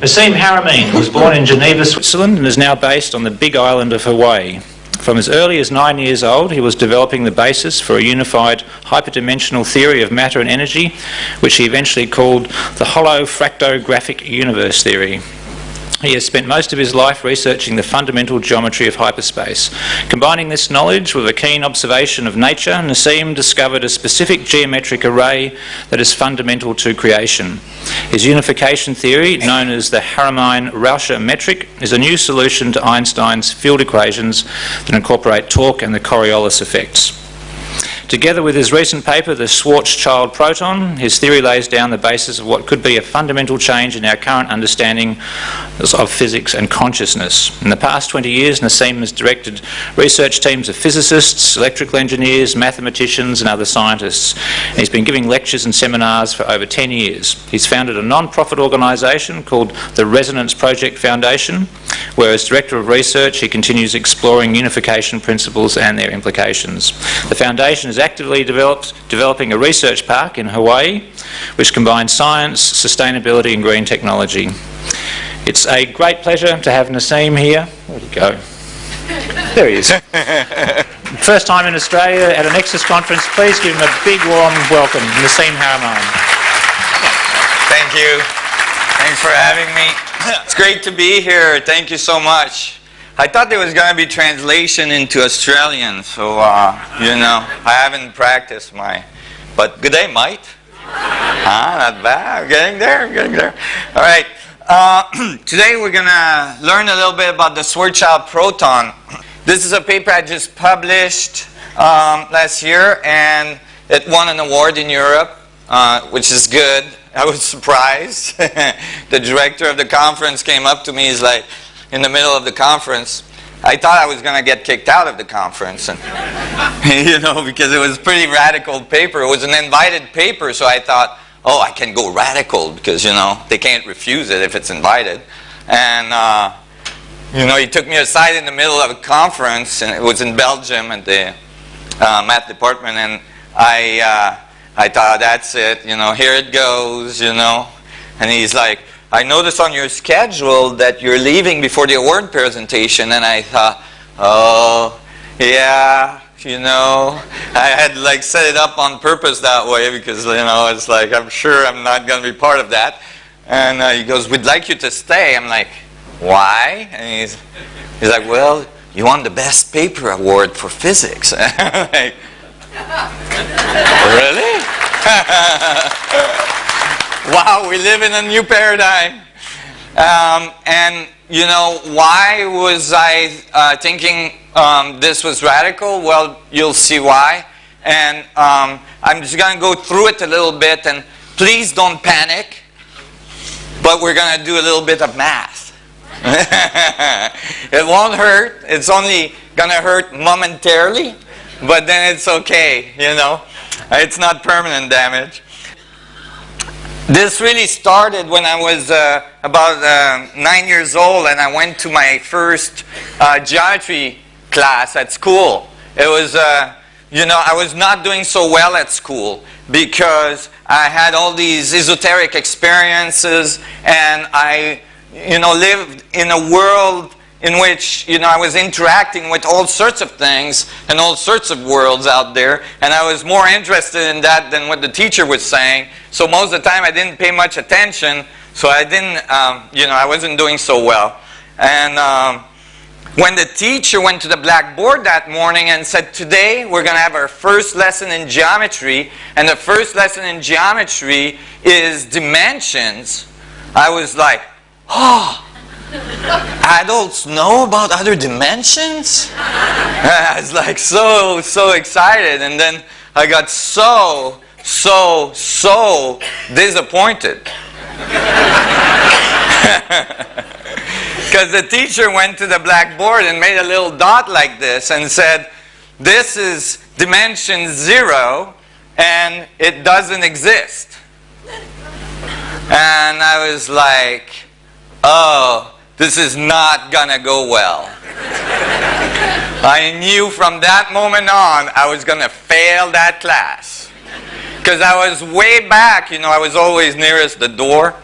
Nassim Haramein was born in Geneva, Switzerland and is now based on the big island of Hawaii. From as early as 9 years old, he was developing the basis for a unified hyperdimensional theory of matter and energy, which he eventually called the hollow fractographic universe theory. He has spent most of his life researching the fundamental geometry of hyperspace. Combining this knowledge with a keen observation of nature, Nassim discovered a specific geometric array that is fundamental to creation. His unification theory, known as the Haramein-Rauscher metric, is a new solution to Einstein's field equations that incorporate torque and the Coriolis effects. Together with his recent paper, The Schwarzschild Proton, his theory lays down the basis of what could be a fundamental change in our current understanding of physics and consciousness. In the past 20 years, Nassim has directed research teams of physicists, electrical engineers, mathematicians and other scientists. And he's been giving lectures and seminars for over 10 years. He's founded a non-profit organisation called the Resonance Project Foundation, where as Director of Research he continues exploring unification principles and their implications. The foundation is actively developing a research park in Hawaii which combines science, sustainability and green technology. It's a great pleasure to have Nassim here. Where'd he go? There he is. First time in Australia at a Nexus conference. Please give him a big warm welcome, Nassim Haramein. Thank you. Thanks for having me. It's great to be here. Thank you so much. I thought there was going to be translation into Australian, so, you know, I haven't practiced but good day, mate. Not bad. I'm getting there. All right. Today we're going to learn a little bit about the Schwarzschild Proton. This is a paper I just published last year, and it won an award in Europe, which is good. I was surprised. The director of the conference came up to me. He's like, in the middle of the conference, I thought I was going to get kicked out of the conference, and, you know, because it was a pretty radical paper. It was an invited paper, so I thought, oh, I can go radical because, you know, they can't refuse it if it's invited. And, you know, he took me aside in the middle of a conference, and it was in Belgium at the math department, and I thought, that's it, you know, here it goes, you know. And he's like, I noticed on your schedule that you're leaving before the award presentation, and I thought, oh, yeah, you know, I had like set it up on purpose that way because, you know, it's like, I'm sure I'm not going to be part of that. And he goes, we'd like you to stay. I'm like, why? And he's like, well, you won the best paper award for physics. I'm like, really? Wow, we live in a new paradigm. And, you know, why was I thinking this was radical? Well, you'll see why. And I'm just going to go through it a little bit. And please don't panic. But we're going to do a little bit of math. It won't hurt. It's only going to hurt momentarily. But then it's okay, you know. It's not permanent damage. This really started when I was about 9 years old, and I went to my first geometry class at school. It was, you know, I was not doing so well at school because I had all these esoteric experiences, and I, you know, lived in a world in which, you know, I was interacting with all sorts of things and all sorts of worlds out there, and I was more interested in that than what the teacher was saying. So most of the time I didn't pay much attention, so I didn't, you know, I wasn't doing so well. And when the teacher went to the blackboard that morning and said, today we're going to have our first lesson in geometry, and the first lesson in geometry is dimensions, I was like, oh, adults know about other dimensions? I was like so excited, and then I got so disappointed. Because the teacher went to the blackboard and made a little dot like this and said, this is dimension 0 and it doesn't exist. And I was like, oh, this is not gonna go well. I knew from that moment on I was gonna fail that class. Because I was way back, you know, I was always nearest the door.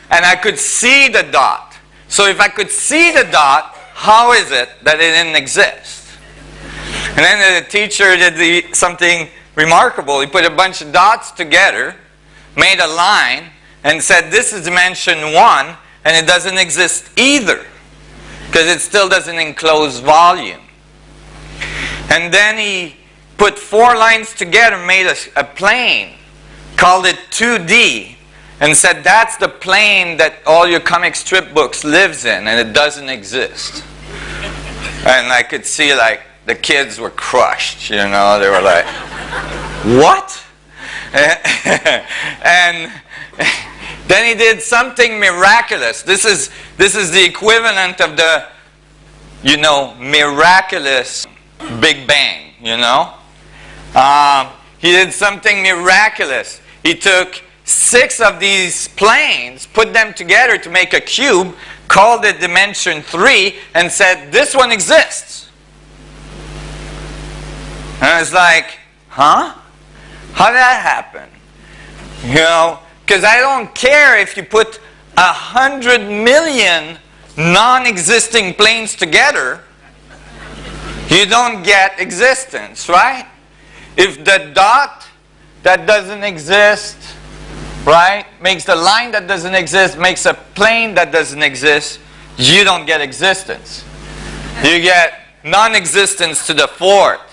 and I could see the dot. So if I could see the dot, how is it that it didn't exist? And then the teacher did something remarkable. He put a bunch of dots together, made a line, and said, this is dimension 1, and it doesn't exist either, because it still doesn't enclose volume. And then he put 4 lines together, made a plane, called it 2D, and said that's the plane that all your comic strip books lives in, and it doesn't exist. And I could see, like, the kids were crushed, you know. They were like, what? And then he did something miraculous. This is the equivalent of the, you know, miraculous Big Bang, you know. He did something miraculous. He took 6 of these planes, put them together to make a cube, called it dimension 3, and said, this one exists. And I was like, huh? How did that happen? You know, because I don't care if you put 100 million non-existing planes together, you don't get existence, right? If the dot that doesn't exist, right, makes the line that doesn't exist, makes a plane that doesn't exist, you don't get existence. You get non-existence to the 4th.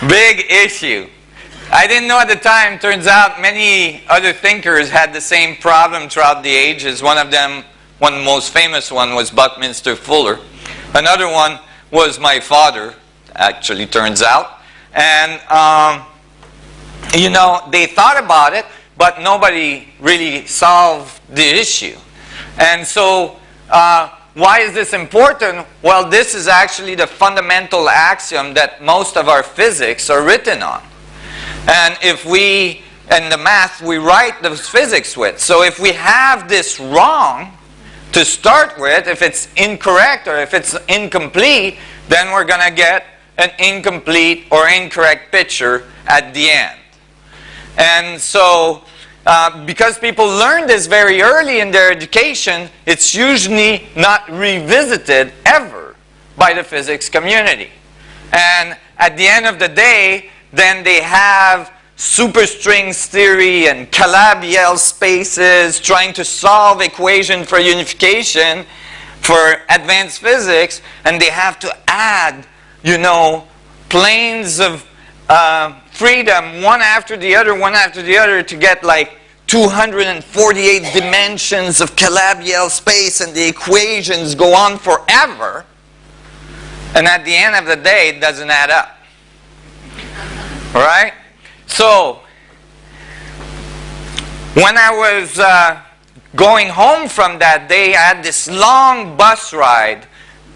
Big issue. I didn't know at the time. Turns out many other thinkers had the same problem throughout the ages. One of them, one of the most famous one, was Buckminster Fuller. Another one was my father, actually, turns out. And, you know, they thought about it, but nobody really solved the issue. And so, why is this important? Well, this is actually the fundamental axiom that most of our physics are written on. And if we, in the math, we write the physics with. So if we have this wrong to start with, if it's incorrect or if it's incomplete, then we're going to get an incomplete or incorrect picture at the end. And so, because people learn this very early in their education, it's usually not revisited ever by the physics community. And at the end of the day, then they have superstrings theory and Calabi-Yau spaces trying to solve equation for unification for advanced physics, and they have to add, you know, planes of freedom one after the other to get like 248 dimensions of Calabi-Yau space, and the equations go on forever, and at the end of the day it doesn't add up. Right? So when I was going home from that day, I had this long bus ride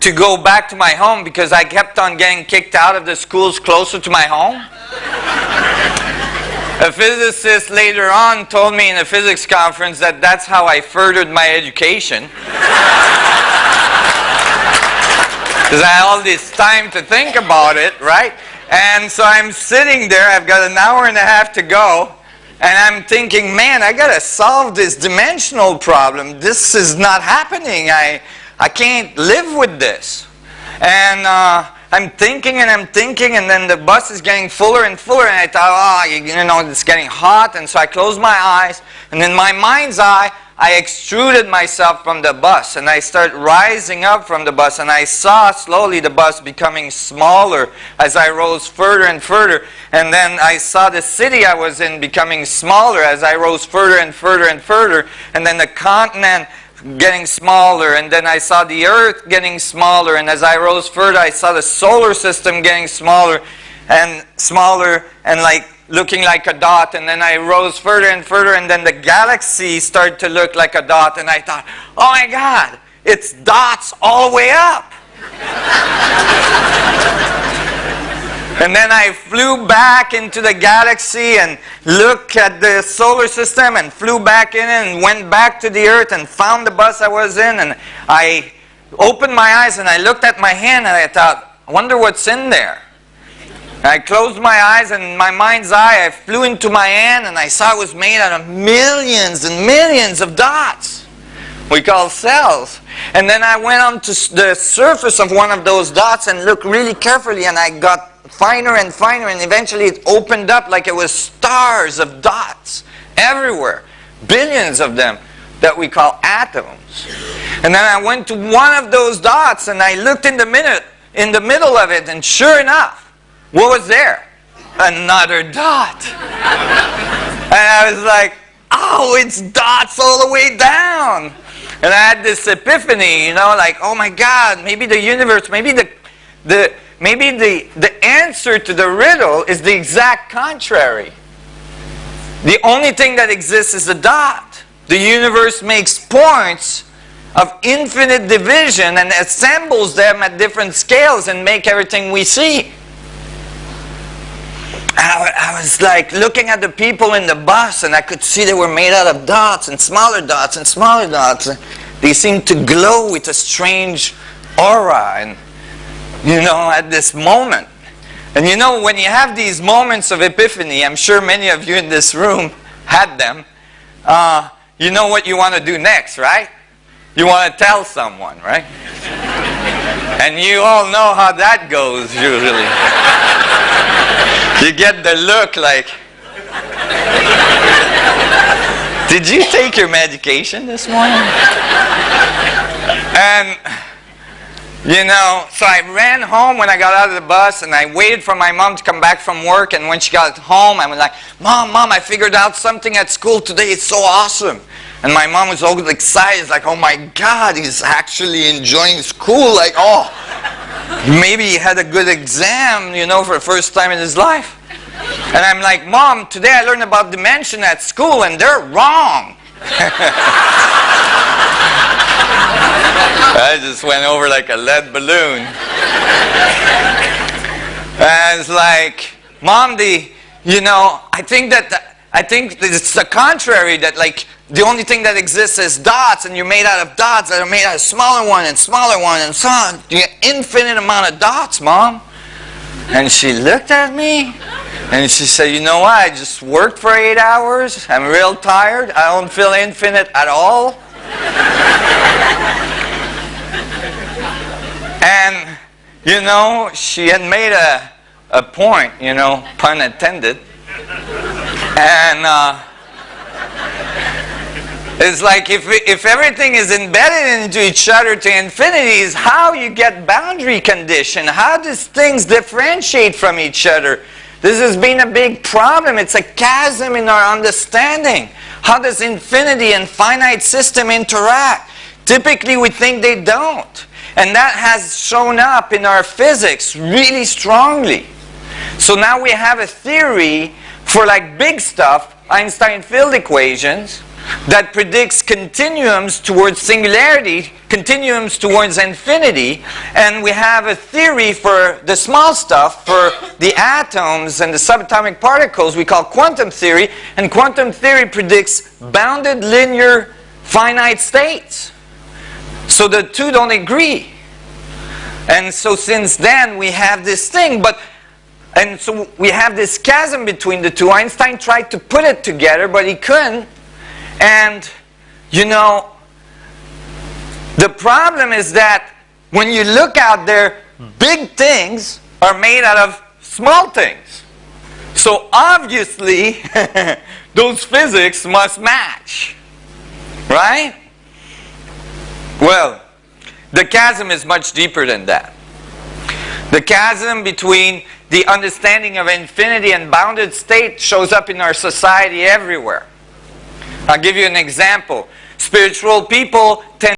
to go back to my home because I kept on getting kicked out of the schools closer to my home. A physicist later on told me in a physics conference that that's how I furthered my education. Because I had all this time to think about it, right? And so I'm sitting there, I've got an hour and a half to go, and I'm thinking, man, I gotta solve this dimensional problem. This is not happening. I can't live with this. And I'm thinking, and then the bus is getting fuller and fuller, and I thought, oh, you know, it's getting hot, and so I closed my eyes, and in my mind's eye, I extruded myself from the bus, and I started rising up from the bus, and I saw slowly the bus becoming smaller as I rose further and further, and then I saw the city I was in becoming smaller as I rose further and further and further, and then the continent getting smaller, and then I saw the earth getting smaller, and as I rose further I saw the solar system getting smaller, and like looking like a dot, and then I rose further and further, and then the galaxy started to look like a dot, and I thought, oh my God, it's dots all the way up. And then I flew back into the galaxy and looked at the solar system and flew back in and went back to the earth and found the bus I was in, and I opened my eyes and I looked at my hand and I thought, I wonder what's in there. I closed my eyes, and in my mind's eye, I flew into my hand, and I saw it was made out of millions and millions of dots we call cells. And then I went onto the surface of one of those dots and looked really carefully, and I got finer and finer, and eventually it opened up like it was stars of dots everywhere, billions of them that we call atoms. And then I went to one of those dots, and I looked in the middle of it, and sure enough, what was there? Another dot. And I was like, oh, it's dots all the way down. And I had this epiphany, you know, like, oh my God, maybe the universe, maybe the answer to the riddle is the exact contrary. The only thing that exists is a dot. The universe makes points of infinite division and assembles them at different scales and make everything we see. I was like looking at the people in the bus, and I could see they were made out of dots and smaller dots and smaller dots. They seemed to glow with a strange aura, and you know, at this moment. And you know, when you have these moments of epiphany, I'm sure many of you in this room had them, you know what you want to do next, right? You want to tell someone, right? And you all know how that goes usually. You get the look like, did you take your medication this morning? And, you know, so I ran home when I got out of the bus, and I waited for my mom to come back from work, and when she got home, I was like, Mom, I figured out something at school today, it's so awesome. And my mom was all excited, like, oh my God, he's actually enjoying school, like, oh, maybe he had a good exam, you know, for the first time in his life. And I'm like, Mom, today I learned about dimension at school, and they're wrong. I just went over like a lead balloon. And it's like, Mom, you know, I think it's the contrary, that like the only thing that exists is dots, and you're made out of dots that are made out of smaller one and smaller one and so on. You get infinite amount of dots, Mom. And she looked at me, and she said, you know what, I just worked for 8 hours, I'm real tired, I don't feel infinite at all. And, you know, she had made a point, you know, pun intended. And it's like if everything is embedded into each other to infinity, is how you get boundary condition. How does things differentiate from each other? This has been a big problem. It's a chasm in our understanding. How does infinity and finite system interact? Typically we think they don't. And that has shown up in our physics really strongly. So now we have a theory for like big stuff, Einstein field equations, that predicts continuums towards singularity, continuums towards infinity, and we have a theory for the small stuff, for the atoms and the subatomic particles we call quantum theory, and quantum theory predicts bounded linear finite states. So the two don't agree. And so since then we have this thing, and so we have this chasm between the two. Einstein tried to put it together, but he couldn't. And, you know, the problem is that when you look out there, big things are made out of small things. So obviously, those physics must match. Right? Well, the chasm is much deeper than that. The chasm between the understanding of infinity and bounded state shows up in our society everywhere. I'll give you an example. Spiritual people tend